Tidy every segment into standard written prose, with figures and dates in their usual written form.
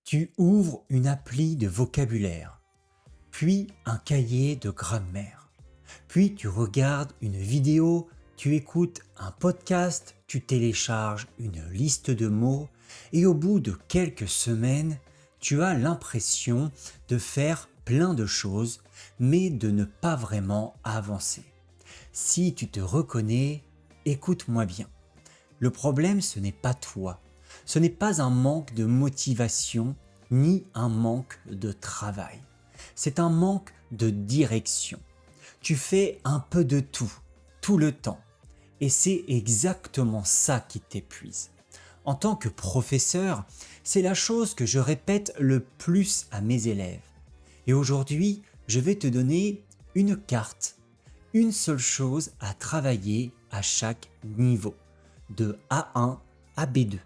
Tu ouvres une appli de vocabulaire, puis un cahier de grammaire, puis tu regardes une vidéo, tu écoutes un podcast, tu télécharges une liste de mots et au bout de quelques semaines, tu as l'impression de faire plein de choses, mais de ne pas vraiment avancer. Si tu te reconnais, écoute-moi bien. Le problème, ce n'est pas toi. Ce n'est pas un manque de motivation ni un manque de travail. C'est un manque de direction. Tu fais un peu de tout le temps. Et c'est exactement ça qui t'épuise. En tant que professeur, c'est la chose que je répète le plus à mes élèves. Et aujourd'hui, je vais te donner une carte, une seule chose à travailler à chaque niveau, de A1 à B2.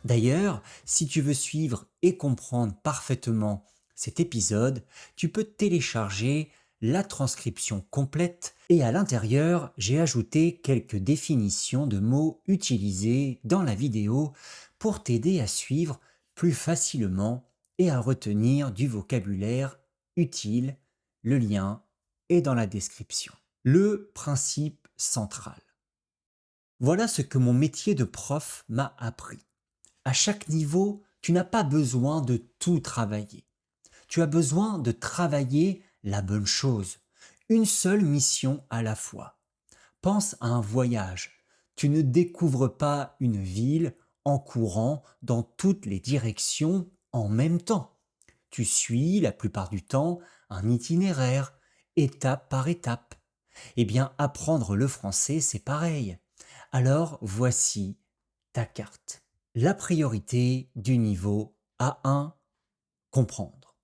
D'ailleurs, si tu veux suivre et comprendre parfaitement cet épisode, tu peux télécharger la transcription complète et à l'intérieur, j'ai ajouté quelques définitions de mots utilisés dans la vidéo pour t'aider à suivre plus facilement et à retenir du vocabulaire utile. Le lien est dans la description. Le principe central. Voilà ce que mon métier de prof m'a appris. À chaque niveau, tu n'as pas besoin de tout travailler. Tu as besoin de travailler la bonne chose, une seule mission à la fois. Pense à un voyage. Tu ne découvres pas une ville en courant dans toutes les directions en même temps. Tu suis la plupart du temps un itinéraire, étape par étape. Eh bien, apprendre le français, c'est pareil. Alors, voici ta carte. La priorité du niveau A1, comprendre.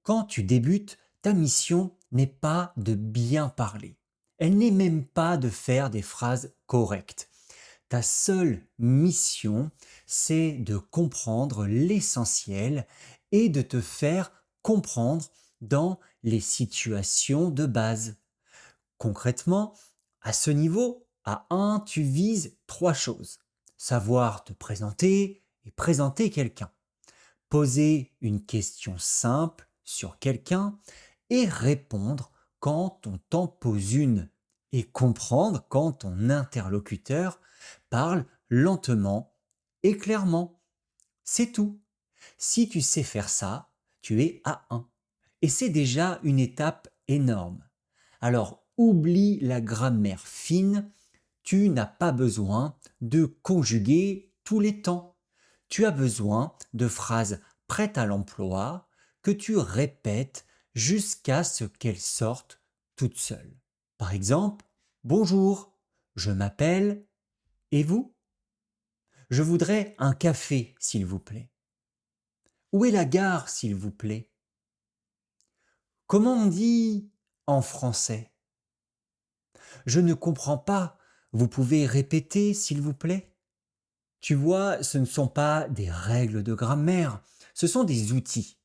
Quand tu débutes, ta mission n'est pas de bien parler. Elle n'est même pas de faire des phrases correctes. Ta seule mission, c'est de comprendre l'essentiel et de te faire comprendre dans les situations de base. Concrètement, à ce niveau, à 1, tu vises 3 choses. Savoir te présenter et présenter quelqu'un. Poser une question simple sur quelqu'un et répondre quand on t'en pose une. Et comprendre quand ton interlocuteur parle lentement et clairement. C'est tout. Si tu sais faire ça, tu es à 1. Et c'est déjà une étape énorme. Alors, oublie la grammaire fine, tu n'as pas besoin de conjuguer tous les temps. Tu as besoin de phrases prêtes à l'emploi que tu répètes jusqu'à ce qu'elles sortent toutes seules. Par exemple, bonjour, je m'appelle, et vous? Je voudrais un café, s'il vous plaît. Où est la gare, s'il vous plaît? Comment on dit en français? Je ne comprends pas. Vous pouvez répéter, s'il vous plaît? Tu vois, ce ne sont pas des règles de grammaire, ce sont des outils.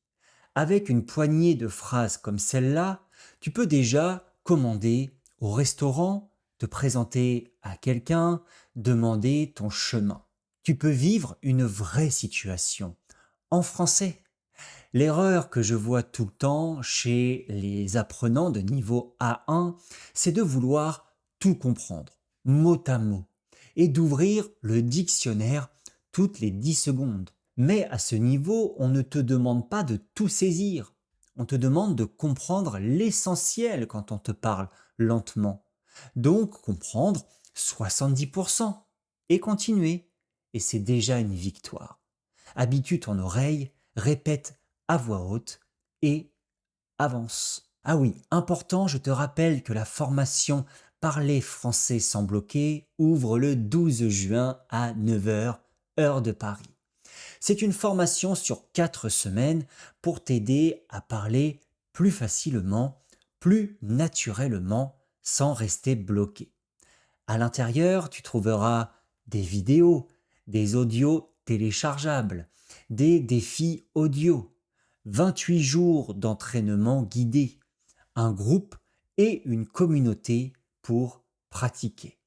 Avec une poignée de phrases comme celle-là, tu peux déjà commander au restaurant, te présenter à quelqu'un, demander ton chemin. Tu peux vivre une vraie situation en français. L'erreur que je vois tout le temps chez les apprenants de niveau A1, c'est de vouloir tout comprendre, mot à mot, et d'ouvrir le dictionnaire toutes les 10 secondes. Mais à ce niveau, on ne te demande pas de tout saisir. On te demande de comprendre l'essentiel quand on te parle lentement. Donc comprendre 70% et continuer. Et c'est déjà une victoire. Habitue ton oreille, répète à voix haute et avance. Ah oui, important, je te rappelle que la formation Parler français sans bloquer ouvre le 12 juin à 9 heures, heure de Paris. C'est une formation sur 4 semaines pour t'aider à parler plus facilement, plus naturellement, sans rester bloqué. À l'intérieur, tu trouveras des vidéos, des audios téléchargeables, des défis audio, 28 jours d'entraînement guidé, un groupe et une communauté pour pratiquer.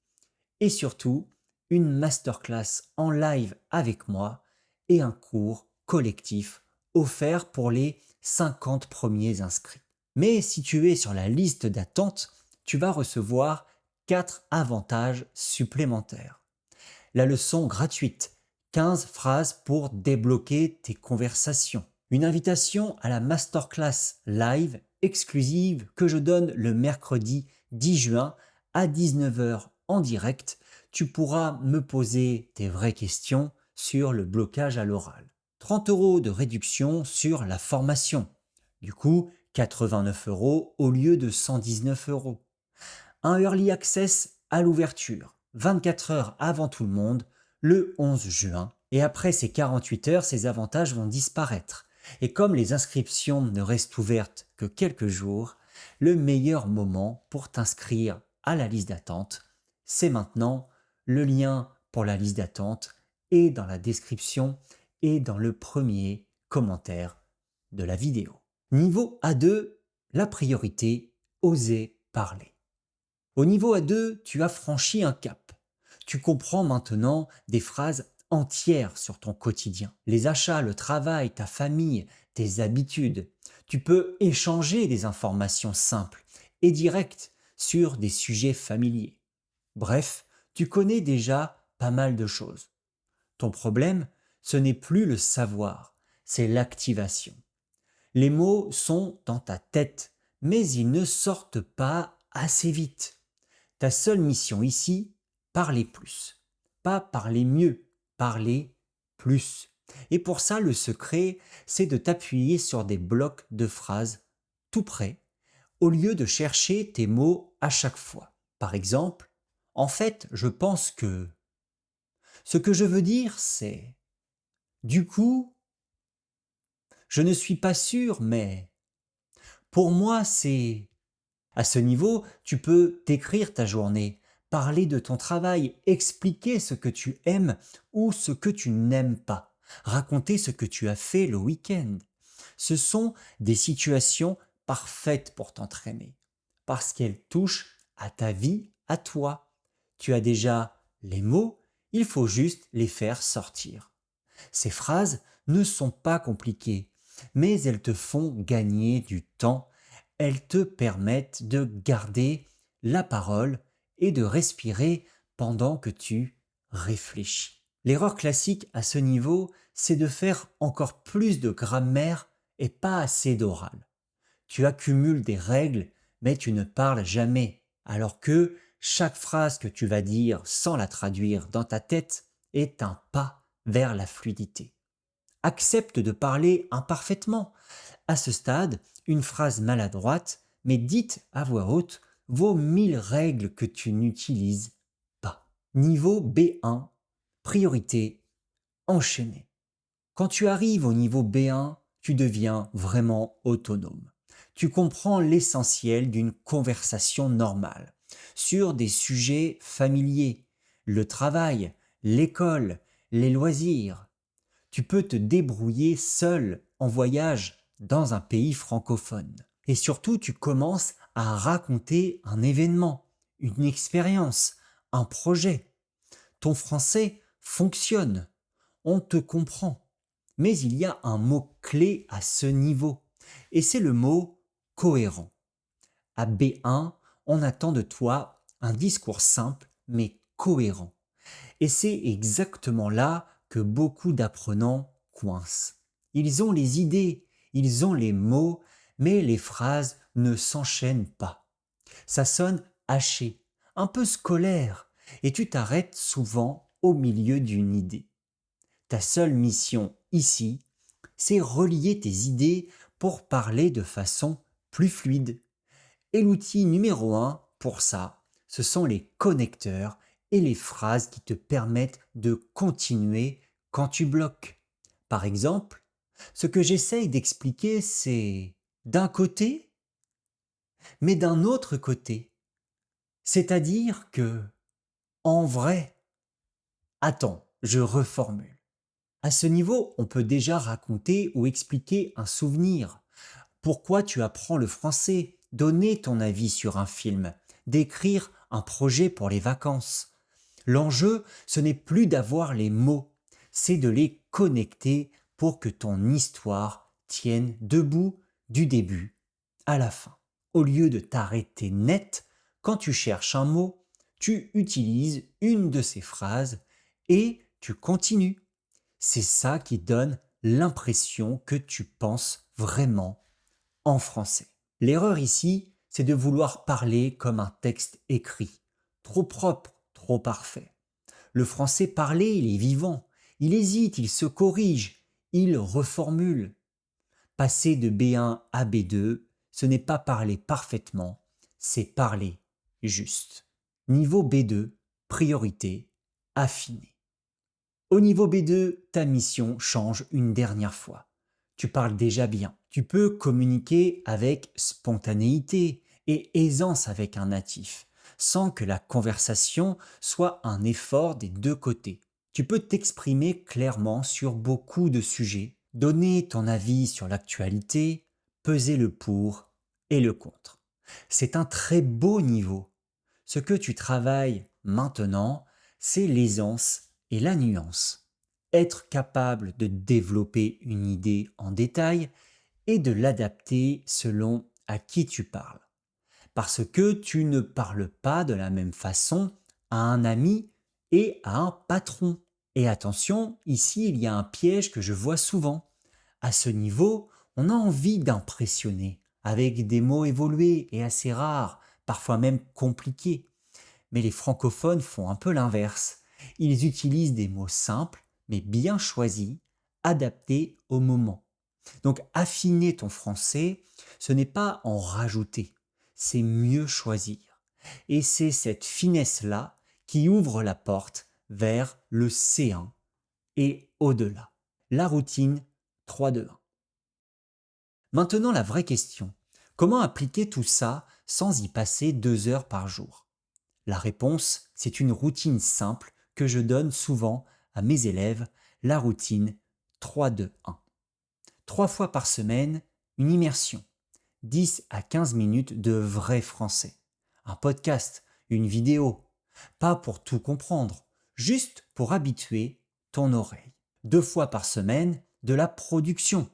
Et surtout, une masterclass en live avec moi et un cours collectif offert pour les 50 premiers inscrits. Mais si tu es sur la liste d'attente, tu vas recevoir 4 avantages supplémentaires. La leçon gratuite, 15 phrases pour débloquer tes conversations. Une invitation à la masterclass live exclusive que je donne le mercredi 10 juin à 19h en direct. Tu pourras me poser tes vraies questions sur le blocage à l'oral. 30 € de réduction sur la formation. Du coup, 89 € au lieu de 119 €. Un early access à l'ouverture, 24 heures avant tout le monde, le 11 juin. Et après ces 48 heures, ces avantages vont disparaître. Et comme les inscriptions ne restent ouvertes que quelques jours, le meilleur moment pour t'inscrire à la liste d'attente, c'est maintenant. Le lien pour la liste d'attente est dans la description et dans le premier commentaire de la vidéo. Niveau A2, la priorité, oser parler. Au niveau A2, tu as franchi un cap. Tu comprends maintenant des phrases entières sur ton quotidien. Les achats, le travail, ta famille, tes habitudes. Tu peux échanger des informations simples et directes sur des sujets familiers. Bref, tu connais déjà pas mal de choses. Ton problème, ce n'est plus le savoir, c'est l'activation. Les mots sont dans ta tête, mais ils ne sortent pas assez vite. Ta seule mission ici, parler plus. Pas parler mieux, parler plus. Et pour ça, le secret, c'est de t'appuyer sur des blocs de phrases tout près, au lieu de chercher tes mots à chaque fois. Par exemple, en fait, je pense que... Ce que je veux dire, c'est... Du coup, je ne suis pas sûr, mais... Pour moi, c'est... À ce niveau, tu peux t'écrire ta journée, parler de ton travail, expliquer ce que tu aimes ou ce que tu n'aimes pas, raconter ce que tu as fait le week-end. Ce sont des situations parfaites pour t'entraîner, parce qu'elles touchent à ta vie, à toi. Tu as déjà les mots, il faut juste les faire sortir. Ces phrases ne sont pas compliquées, mais elles te font gagner du temps. Elles te permettent de garder la parole et de respirer pendant que tu réfléchis. L'erreur classique à ce niveau, c'est de faire encore plus de grammaire et pas assez d'oral. Tu accumules des règles, mais tu ne parles jamais, alors que chaque phrase que tu vas dire sans la traduire dans ta tête est un pas vers la fluidité. Accepte de parler imparfaitement. À ce stade, une phrase maladroite, mais dite à voix haute, vaut 1000 règles que tu n'utilises pas. Niveau B1, priorité, enchaîner. Quand tu arrives au niveau B1, tu deviens vraiment autonome. Tu comprends l'essentiel d'une conversation normale sur des sujets familiers, le travail, l'école, les loisirs. Tu peux te débrouiller seul en voyage dans un pays francophone. Et surtout, tu commences à raconter un événement, une expérience, un projet. Ton français fonctionne, on te comprend. Mais il y a un mot-clé à ce niveau, et c'est le mot cohérent. À B1, on attend de toi un discours simple mais cohérent. Et c'est exactement là que beaucoup d'apprenants coincent. Ils ont les idées, ils ont les mots, mais les phrases ne s'enchaînent pas. Ça sonne haché, un peu scolaire, et tu t'arrêtes souvent au milieu d'une idée. Ta seule mission ici, c'est relier tes idées pour parler de façon plus fluide. Et l'outil numéro 1 pour ça, ce sont les connecteurs et les phrases qui te permettent de continuer quand tu bloques. Par exemple, ce que j'essaye d'expliquer, c'est d'un côté, mais d'un autre côté. C'est-à-dire que, en vrai, attends, je reformule. À ce niveau, on peut déjà raconter ou expliquer un souvenir. Pourquoi tu apprends le français, donner ton avis sur un film, décrire un projet pour les vacances. L'enjeu, ce n'est plus d'avoir les mots, c'est de les connecter pour que ton histoire tienne debout du début à la fin. Au lieu de t'arrêter net, quand tu cherches un mot, tu utilises une de ces phrases et tu continues. C'est ça qui donne l'impression que tu penses vraiment en français. L'erreur ici, c'est de vouloir parler comme un texte écrit, trop propre, trop parfait. Le français parlé, il est vivant, il hésite, il se corrige, il reformule. Passer de B1 à B2, ce n'est pas parler parfaitement, c'est parler juste. Niveau B2, priorité, affiner. Au niveau B2, ta mission change une dernière fois. Tu parles déjà bien. Tu peux communiquer avec spontanéité et aisance avec un natif, sans que la conversation soit un effort des deux côtés. Tu peux t'exprimer clairement sur beaucoup de sujets, donner ton avis sur l'actualité, peser le pour et le contre. C'est un très beau niveau. Ce que tu travailles maintenant, c'est l'aisance et la nuance. Être capable de développer une idée en détail et de l'adapter selon à qui tu parles. Parce que tu ne parles pas de la même façon à un ami et à un patron. Et attention, ici il y a un piège que je vois souvent. À ce niveau, on a envie d'impressionner, avec des mots évolués et assez rares, parfois même compliqués. Mais les francophones font un peu l'inverse. Ils utilisent des mots simples, mais bien choisis, adaptés au moment. Donc affiner ton français, ce n'est pas en rajouter, c'est mieux choisir. Et c'est cette finesse-là qui ouvre la porte vers le C1 et au-delà. La routine 3-2-1. Maintenant la vraie question, comment appliquer tout ça sans y passer 2 heures par jour? La réponse, c'est une routine simple que je donne souvent à mes élèves, la routine 3-2-1. 3 fois par semaine, une immersion, 10 à 15 minutes de vrai français. Un podcast, une vidéo, pas pour tout comprendre, juste pour habituer ton oreille. 2 fois par semaine, de la production.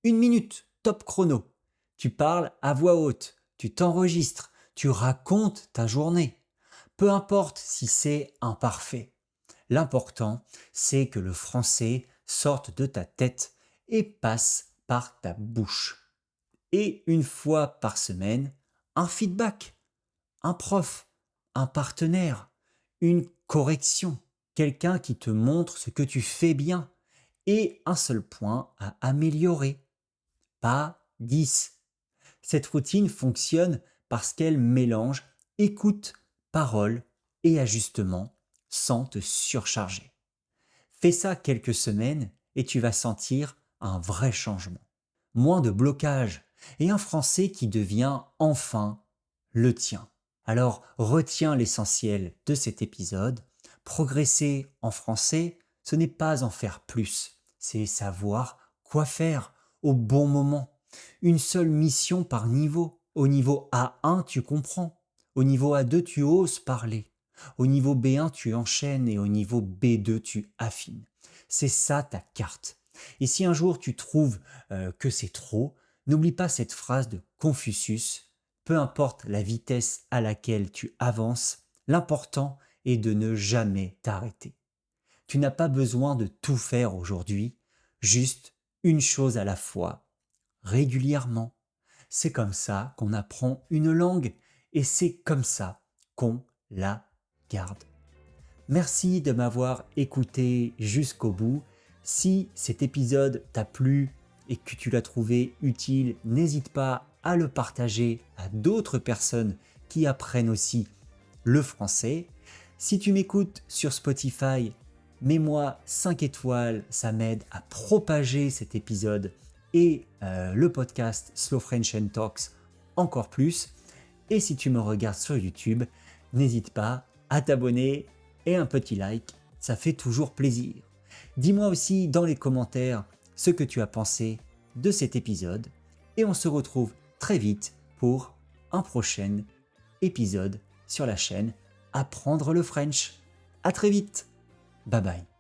1 minute, top chrono. Tu parles à voix haute, tu t'enregistres, tu racontes ta journée. Peu importe si c'est imparfait. L'important, c'est que le français sorte de ta tête et passe par ta bouche. Et 1 fois par semaine, un feedback, un prof, un partenaire, une correction, quelqu'un qui te montre ce que tu fais bien et un seul point à améliorer, pas 10. Cette routine fonctionne parce qu'elle mélange écoute, parole et ajustement sans te surcharger. Fais ça quelques semaines et tu vas sentir un vrai changement. Moins de blocage et un français qui devient enfin le tien. Alors retiens l'essentiel de cet épisode. Progresser en français, ce n'est pas en faire plus, c'est savoir quoi faire au bon moment. Une seule mission par niveau. Au niveau A1, tu comprends. Au niveau A2, tu oses parler. Au niveau B1, tu enchaînes et au niveau B2, tu affines. C'est ça ta carte. Et si un jour tu trouves que c'est trop, n'oublie pas cette phrase de Confucius. Peu importe la vitesse à laquelle tu avances, l'important est de ne jamais t'arrêter. Tu n'as pas besoin de tout faire aujourd'hui, juste une chose à la fois, régulièrement. C'est comme ça qu'on apprend une langue et c'est comme ça qu'on la garde. Merci de m'avoir écouté jusqu'au bout. Si cet épisode t'a plu et que tu l'as trouvé utile, n'hésite pas à le partager à d'autres personnes qui apprennent aussi le français. Si tu m'écoutes sur Spotify, mets-moi 5 étoiles, ça m'aide à propager cet épisode et le podcast Slow French and Talks encore plus. Et si tu me regardes sur YouTube, n'hésite pas à t'abonner et un petit like, ça fait toujours plaisir. Dis-moi aussi dans les commentaires ce que tu as pensé de cet épisode et on se retrouve très vite pour un prochain épisode sur la chaîne Apprendre le French. À très vite. Bye bye.